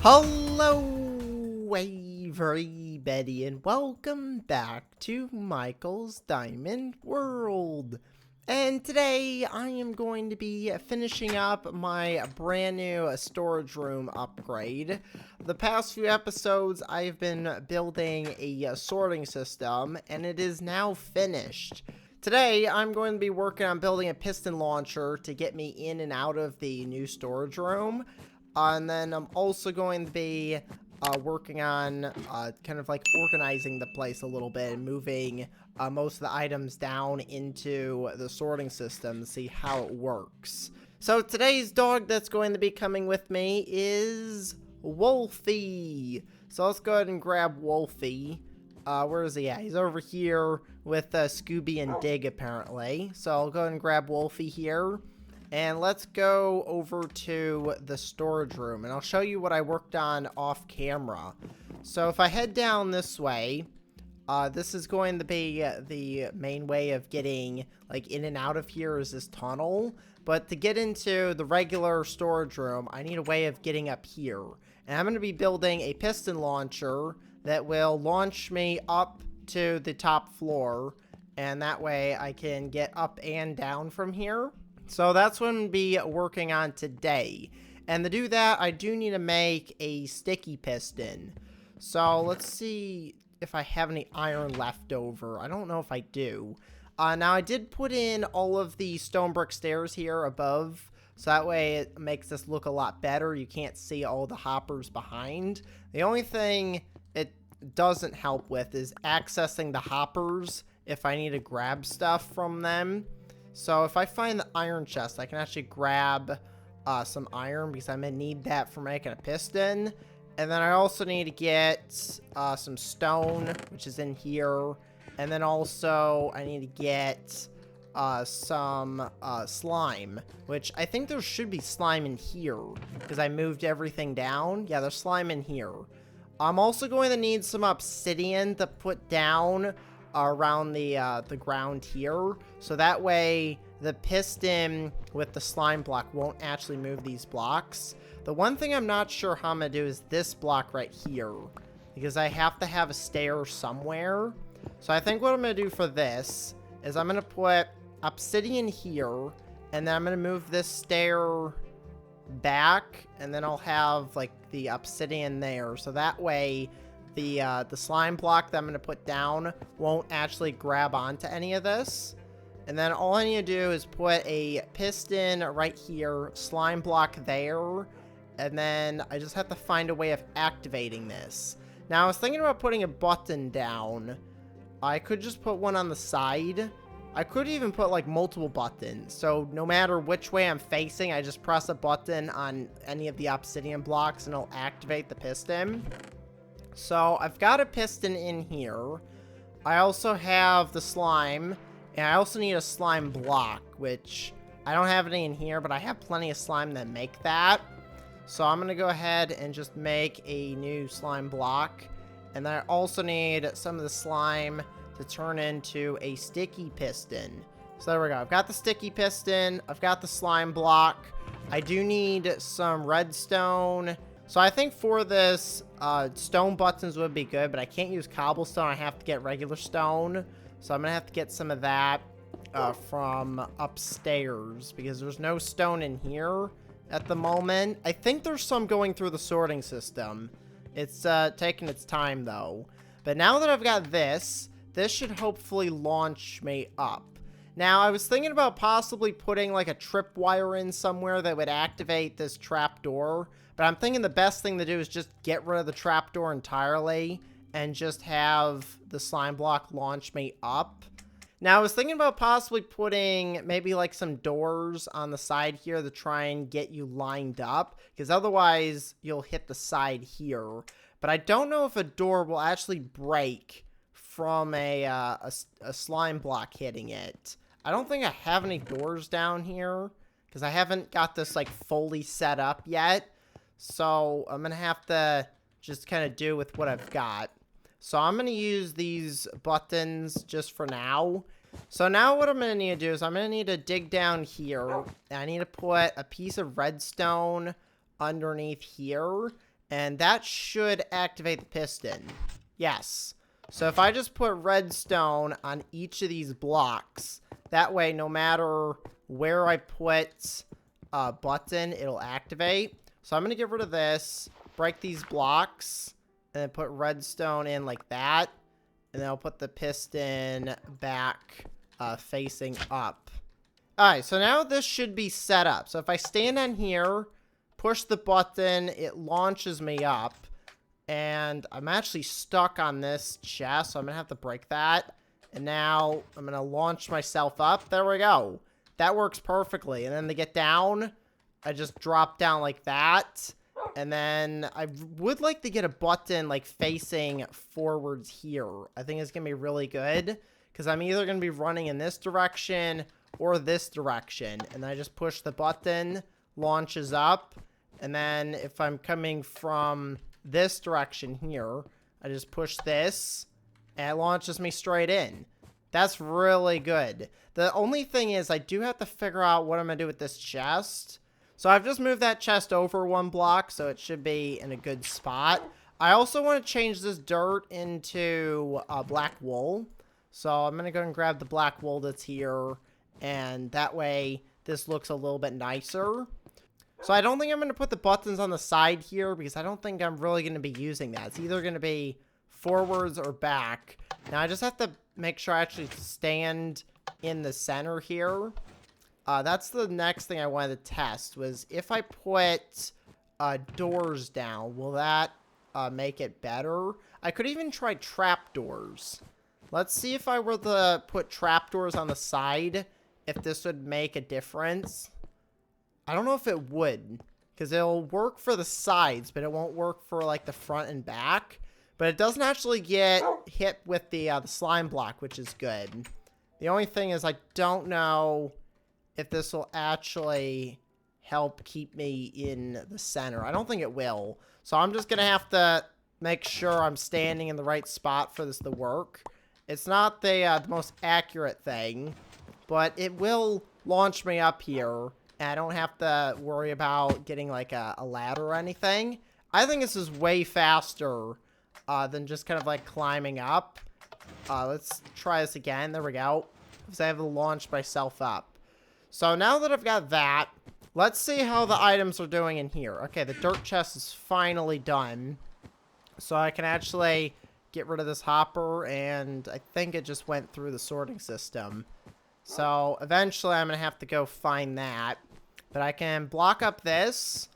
Hello everybody and welcome back to Michael's Diamond World. And today I am going to be finishing up my brand new storage room upgrade. The past few episodes I've been building a sorting system and it is now finished. Today I'm going to be working on building a piston launcher to get me in and out of the new storage room. And then I'm also going to be working on kind of like organizing the place a little bit and moving most of the items down into the sorting system to see how it works. So today's dog that's going to be coming with me is Wolfie. So let's go ahead and grab Wolfie. Where is he at? He's over here with Scooby and Dig apparently. So I'll go ahead and grab Wolfie here. And let's go over to the storage room, and I'll show you what I worked on off camera. So if I head down this way, this is going to be the main way of getting like in and out of here is this tunnel. But to get into the regular storage room, I need a way of getting up here. And I'm going to be building a piston launcher that will launch me up to the top floor. And that way I can get up and down from here. So that's what I'm going to be working on today. And to do that, I do need to make a sticky piston. So let's see if I have any iron left over. I don't know if I do. Now I did put in all of the stone brick stairs here above. So that way it makes this look a lot better. You can't see all the hoppers behind. The only thing it doesn't help with is accessing the hoppers if I need to grab stuff from them. So if I find the iron chest, I can actually grab some iron because I'm going to need that for making a piston. And then I also need to get some stone, which is in here. And then also I need to get some slime, which I think there should be slime in here because I moved everything down. Yeah, there's slime in here. I'm also going to need some obsidian to put down around the ground here, so that way the piston with the slime block won't actually move these blocks. The one thing I'm not sure how I'm gonna do is this block right here, because I have to have a stair somewhere. So I think what I'm gonna do for this is I'm gonna put obsidian here, and then I'm gonna move this stair back, and then I'll have like the obsidian there, so that way the slime block that I'm going to put down won't actually grab onto any of this. And then all I need to do is put a piston right here, slime block there, and then I just have to find a way of activating this. Now, I was thinking about putting a button down. I could just put one on the side. I could even put like multiple buttons. So no matter which way I'm facing, I just press a button on any of the obsidian blocks and it'll activate the piston. So I've got a piston in here. I also have the slime, and I also need a slime block, which I don't have any in here, but I have plenty of slime that make that. So I'm going to go ahead and just make a new slime block. And then I also need some of the slime to turn into a sticky piston. So there we go. I've got the sticky piston. I've got the slime block. I do need some redstone. So I think for this, stone buttons would be good, but I can't use cobblestone. I have to get regular stone. So I'm going to have to get some of that from upstairs because there's no stone in here at the moment. I think there's some going through the sorting system. It's taking its time, though. But now that I've got this should hopefully launch me up. Now, I was thinking about possibly putting like a tripwire in somewhere that would activate this trapdoor. But I'm thinking the best thing to do is just get rid of the trapdoor entirely and just have the slime block launch me up. Now, I was thinking about possibly putting maybe like some doors on the side here to try and get you lined up, because otherwise you'll hit the side here. But I don't know if a door will actually break from a slime block hitting it. I don't think I have any doors down here because I haven't got this like fully set up yet. So I'm going to have to just kind of do with what I've got. So I'm going to use these buttons just for now. So now what I'm going to need to do is I'm going to need to dig down here. And I need to put a piece of redstone underneath here. And that should activate the piston. Yes. So if I just put redstone on each of these blocks, that way no matter where I put a button, it'll activate. So I'm going to get rid of this, break these blocks, and then put redstone in like that. And then I'll put the piston back facing up. Alright, so now this should be set up. So if I stand on here, push the button, it launches me up. And I'm actually stuck on this chest, so I'm going to have to break that. And now I'm going to launch myself up. There we go. That works perfectly. And then to get down, I just drop down like that. And then I would like to get a button like facing forwards here. I think it's going to be really good. Because I'm either going to be running in this direction or this direction. And I just push the button, launches up. And then if I'm coming from this direction here, I just push this and it launches me straight in. That's really good. The only thing is I do have to figure out what I'm going to do with this chest. So I've just moved that chest over 1 block, so it should be in a good spot. I also want to change this dirt into black wool. So I'm going to go and grab the black wool that's here. And that way this looks a little bit nicer. So I don't think I'm going to put the buttons on the side here because I don't think I'm really going to be using that. It's either going to be forwards or back. Now I just have to make sure I actually stand in the center here. That's the next thing I wanted to test was if I put doors down, will that make it better? I could even try trapdoors. Let's see if I were to put trapdoors on the side, if this would make a difference. I don't know if it would, because it'll work for the sides, but it won't work for like the front and back. But it doesn't actually get hit with the slime block, which is good. The only thing is I don't know if this will actually help keep me in the center. I don't think it will. So I'm just going to have to make sure I'm standing in the right spot for this to work. It's not the most accurate thing, but it will launch me up here. And I don't have to worry about getting like a ladder or anything. I think this is way faster than just kind of like climbing up. Let's try this again. There we go. Because I have to launch myself up. So now that I've got that, let's see how the items are doing in here. Okay, the dirt chest is finally done. So I can actually get rid of this hopper, and I think it just went through the sorting system. So eventually I'm going to have to go find that. But I can block up this,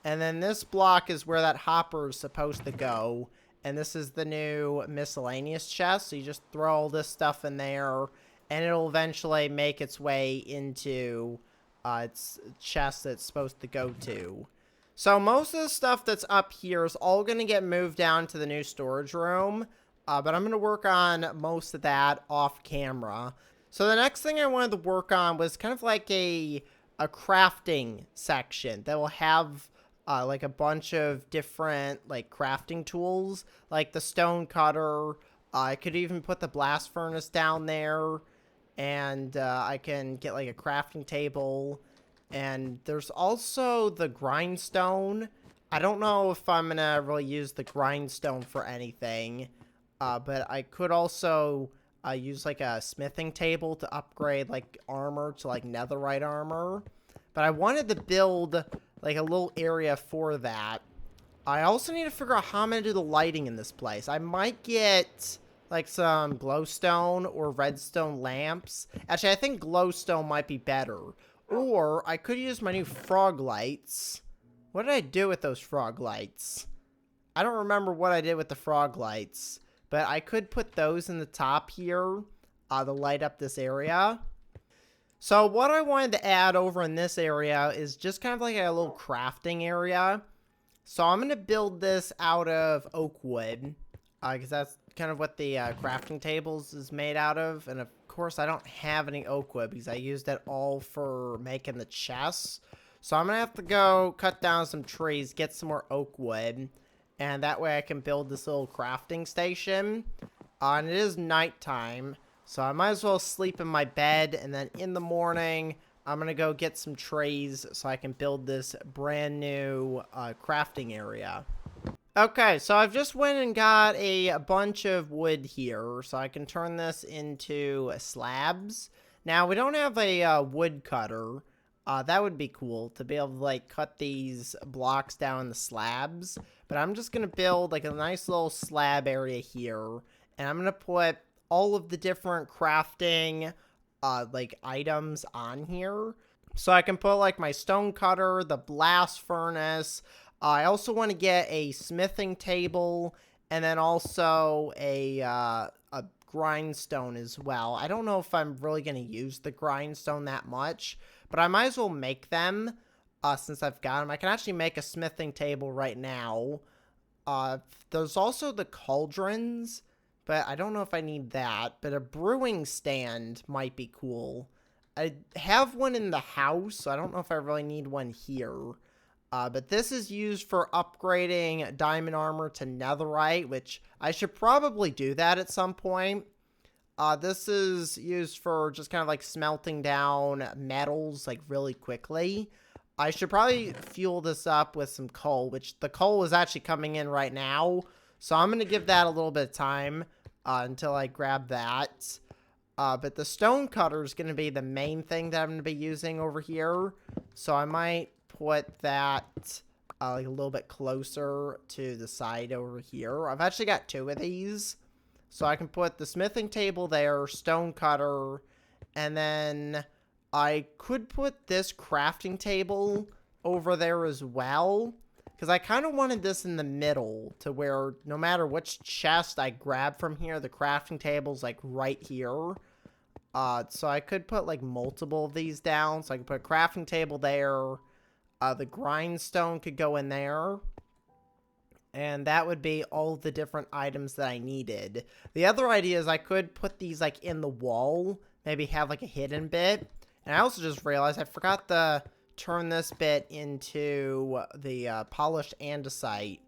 and then this block is where that hopper is supposed to go. And this is the new miscellaneous chest, so you just throw all this stuff in there, and it'll eventually make its way into its chest that it's supposed to go to. So most of the stuff that's up here is all going to get moved down to the new storage room, but I'm going to work on most of that off camera. So the next thing I wanted to work on was kind of like a crafting section that will have like a bunch of different like crafting tools, like the stone cutter. I could even put the blast furnace down there, and I can get like a crafting table. And there's also the grindstone. I don't know if I'm gonna really use the grindstone for anything, but I could also use like a smithing table to upgrade like armor to like netherite armor. But I wanted to build like a little area for that. I also need to figure out how I'm gonna do the lighting in this place. I might get like some glowstone or redstone lamps. Actually, I think glowstone might be better. Or I could use my new frog lights. What did I do with those frog lights? I don't remember what I did with the frog lights. But I could put those in the top here to light up this area. So what I wanted to add over in this area is just kind of like a little crafting area. So I'm going to build this out of oak wood. Because that's kind of what the crafting tables is made out of. And of course I don't have any oak wood because I used it all for making the chests. So I'm going to have to go cut down some trees, get some more oak wood. And that way I can build this little crafting station. And it is nighttime, so I might as well sleep in my bed. And then in the morning, I'm going to go get some trees so I can build this brand new crafting area. Okay, so I've just went and got a bunch of wood here, so I can turn this into slabs. Now, we don't have a wood cutter. That would be cool to be able to, like, cut these blocks down in the slabs. But I'm just going to build, like, a nice little slab area here. And I'm going to put all of the different crafting, like, items on here. So I can put, like, my stone cutter, the blast furnace. I also want to get a smithing table and then also a grindstone as well. I don't know if I'm really going to use the grindstone that much, but I might as well make them since I've got them. I can actually make a smithing table right now. There's also the cauldrons, but I don't know if I need that. But a brewing stand might be cool. I have one in the house, so I don't know if I really need one here. But this is used for upgrading diamond armor to netherite, which I should probably do that at some point. This is used for just kind of like smelting down metals like really quickly. I should probably fuel this up with some coal, which the coal is actually coming in right now. So I'm going to give that a little bit of time until I grab that. But the stone cutter is going to be the main thing that I'm going to be using over here. So I might put that like a little bit closer to the side over here. I've actually got two of these. So I can put the smithing table there, stone cutter, and then I could put this crafting table over there as well. Because I kind of wanted this in the middle to where no matter which chest I grab from here, the crafting table's like right here. So I could put like multiple of these down. So I could put a crafting table there. The grindstone could go in there. And that would be all the different items that I needed. The other idea is I could put these like in the wall. Maybe have like a hidden bit. And I also just realized I forgot to turn this bit into the polished andesite.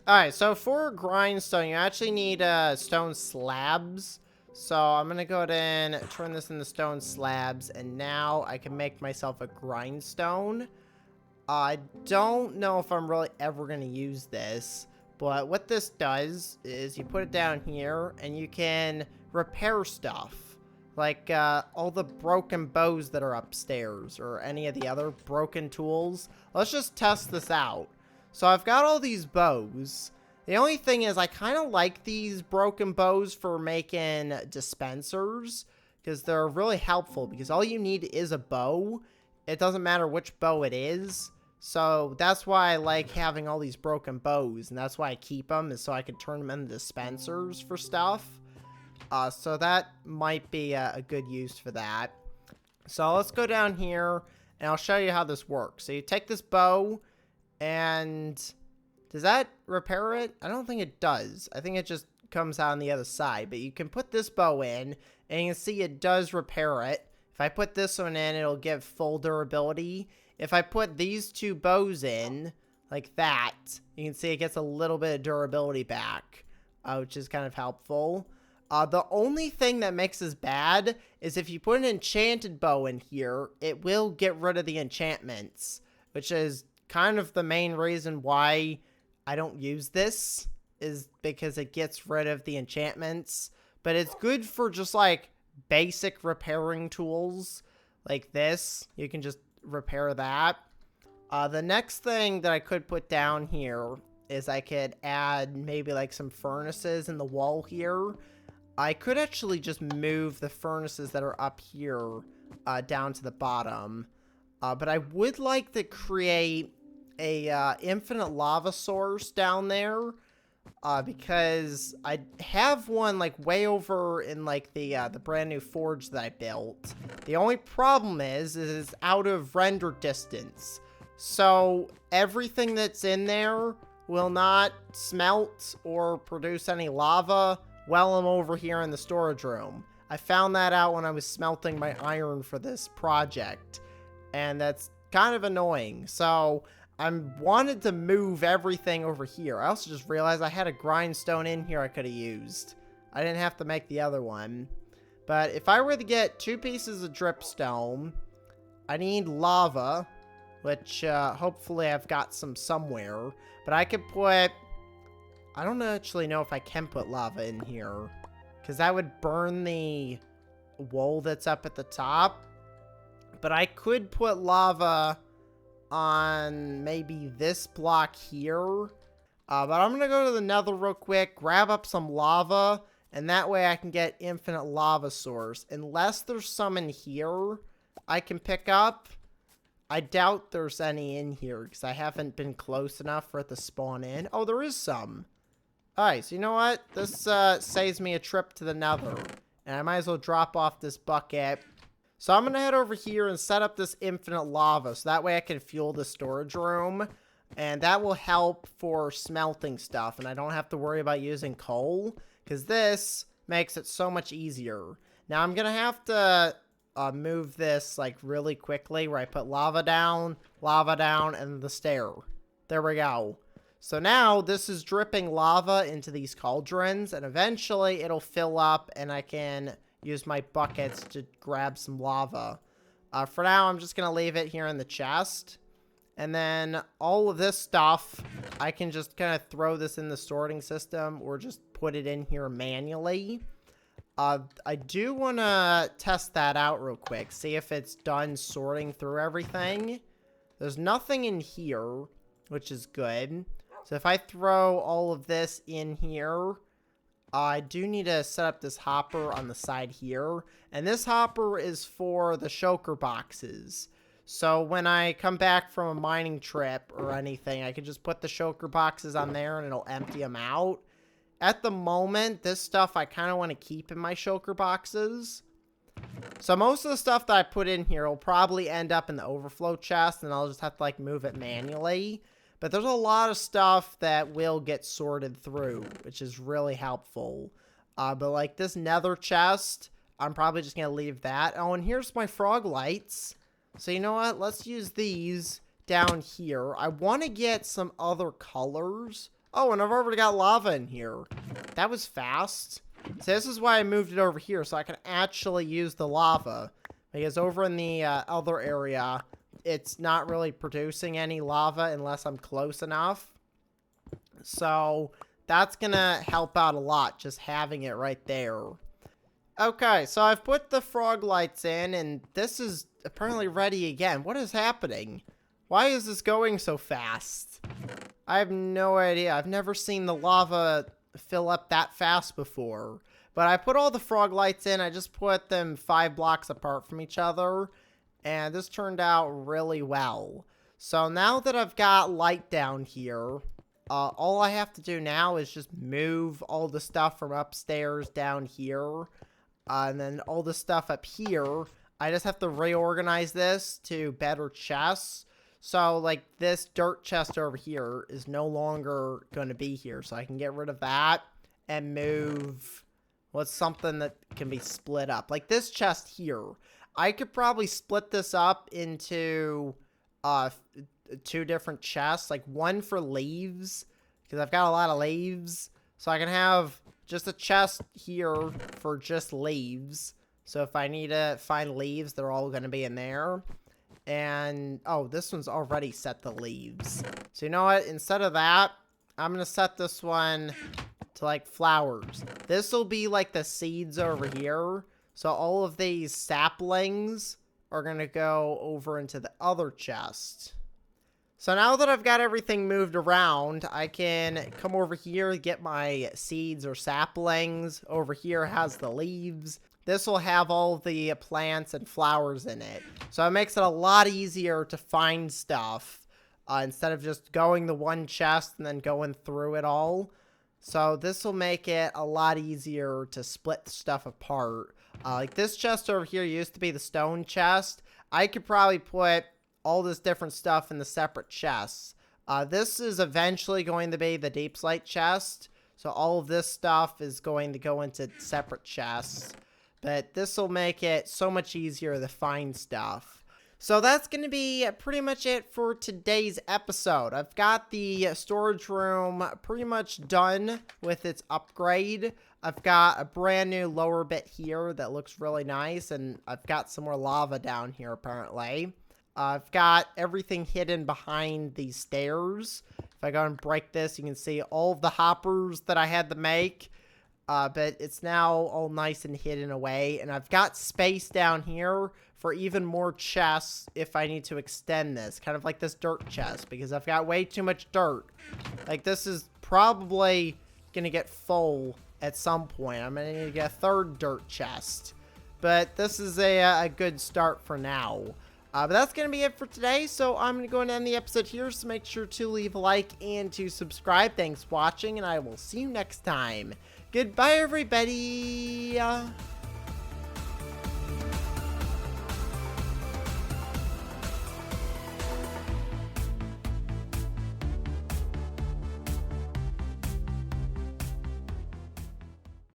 Alright, so for grindstone, you actually need stone slabs. So I'm going to go ahead and turn this into stone slabs. And now I can make myself a grindstone. I don't know if I'm really ever going to use this, but what this does is you put it down here and you can repair stuff, like all the broken bows that are upstairs or any of the other broken tools. Let's just test this out. So I've got all these bows. The only thing is I kind of like these broken bows for making dispensers because they're really helpful because all you need is a bow. It doesn't matter which bow it is. So that's why I like having all these broken bows, and that's why I keep them, is so I can turn them into dispensers for stuff. So that might be a good use for that. So let's go down here, and I'll show you how this works. So you take this bow, and does that repair it? I don't think it does. I think it just comes out on the other side, but you can put this bow in, and you can see it does repair it. If I put this one in, it'll give full durability. If I put these two bows in, like that, you can see it gets a little bit of durability back, which is kind of helpful. The only thing that makes this bad is if you put an enchanted bow in here, it will get rid of the enchantments, which is kind of the main reason why I don't use this, is because it gets rid of the enchantments. But it's good for just like basic repairing tools like this. You can just repair that. The next thing that I could put down here is I could add maybe like some furnaces in the wall here. I could actually just move the furnaces that are up here down to the bottom. But I would like to create a infinite lava source down there. Because I have one like way over in like the brand new forge that I built. The only problem is it's out of render distance. So everything that's in there will not smelt or produce any lava while I'm over here in the storage room. I found that out when I was smelting my iron for this project. And that's kind of annoying. So I wanted to move everything over here. I also just realized I had a grindstone in here I could have used. I didn't have to make the other one. But if I were to get 2 pieces of dripstone, I need lava, which hopefully I've got some somewhere. But I could put I don't actually know if I can put lava in here, because that would burn the wool that's up at the top. But I could put lava on maybe this block here. But I'm going to go to the nether real quick, grab up some lava, and that way I can get infinite lava source. Unless there's some in here I can pick up. I doubt there's any in here because I haven't been close enough for it to spawn in. Oh, there is some. Alright, so you know what? This saves me a trip to the nether. And I might as well drop off this bucket. So I'm going to head over here and set up this infinite lava. So that way I can fuel the storage room. And that will help for smelting stuff. And I don't have to worry about using coal. Because this makes it so much easier. Now I'm going to have to move this like really quickly. Where I put lava down, and the stair. There we go. So now this is dripping lava into these cauldrons. And eventually it'll fill up and I can use my buckets to grab some lava. For now, I'm just going to leave it here in the chest. And then all of this stuff, I can just kind of throw this in the sorting system or just put it in here manually. I do want to test that out real quick. See if it's done sorting through everything. There's nothing in here, which is good. So if I throw all of this in here, I do need to set up this hopper on the side here. And this hopper is for the shulker boxes. So when I come back from a mining trip or anything, I can just put the shulker boxes on there and it'll empty them out. At the moment, this stuff I kind of want to keep in my shulker boxes. So most of the stuff that I put in here will probably end up in the overflow chest and I'll just have to like move it manually. But there's a lot of stuff that will get sorted through, which is really helpful. But like this nether chest, I'm probably just going to leave that. Oh, and here's my frog lights. So you know what? Let's use these down here. I want to get some other colors. Oh, and I've already got lava in here. That was fast. So this is why I moved it over here, so I can actually use the lava. Because over in the other area, it's not really producing any lava unless I'm close enough. So that's going to help out a lot, just having it right there. Okay, so I've put the frog lights in, and this is apparently ready again. What is happening? Why is this going so fast? I have no idea. I've never seen the lava fill up that fast before. But I put all the frog lights in. I just put them 5 blocks apart from each other. And this turned out really well. So now that I've got light down here, all I have to do now is just move all the stuff from upstairs down here. And then all the stuff up here, I just have to reorganize this to better chests. So, like, this dirt chest over here is no longer going to be here. So I can get rid of that and move what's something that can be split up. Like this chest here. I could probably split this up into 2 different chests. Like one for leaves, because I've got a lot of leaves. So I can have just a chest here for just leaves. So if I need to find leaves, they're all going to be in there. And, oh, this one's already set to leaves. So you know what? Instead of that, I'm going to set this one to, like, flowers. This will be, like, the seeds over here. So all of these saplings are going to go over into the other chest. So now that I've got everything moved around, I can come over here, get my seeds or saplings. Over here has the leaves. This will have all the plants and flowers in it. So it makes it a lot easier to find stuff instead of just going the one chest and then going through it all. So this will make it a lot easier to split stuff apart. Like this chest over here used to be the stone chest. I could probably put all this different stuff in the separate chests. This is eventually going to be the deep slate chest. So all of this stuff is going to go into separate chests. But this will make it so much easier to find stuff. So that's going to be pretty much it for today's episode. I've got the storage room pretty much done with its upgrade. I've got a brand new lower bit here that looks really nice. And I've got some more lava down here apparently. I've got everything hidden behind these stairs. If I go and break this, you can see all of the hoppers that I had to make. But it's now all nice and hidden away. And I've got space down here for even more chests if I need to extend this. Kind of like this dirt chest, because I've got way too much dirt. Like, this is probably going to get full at some point. I'm going to need to get a third dirt chest. But this is a good start for now. But that's going to be it for today. So I'm going to go and end the episode here. So make sure to leave a like and to subscribe. Thanks for watching, and I will see you next time. Goodbye, everybody.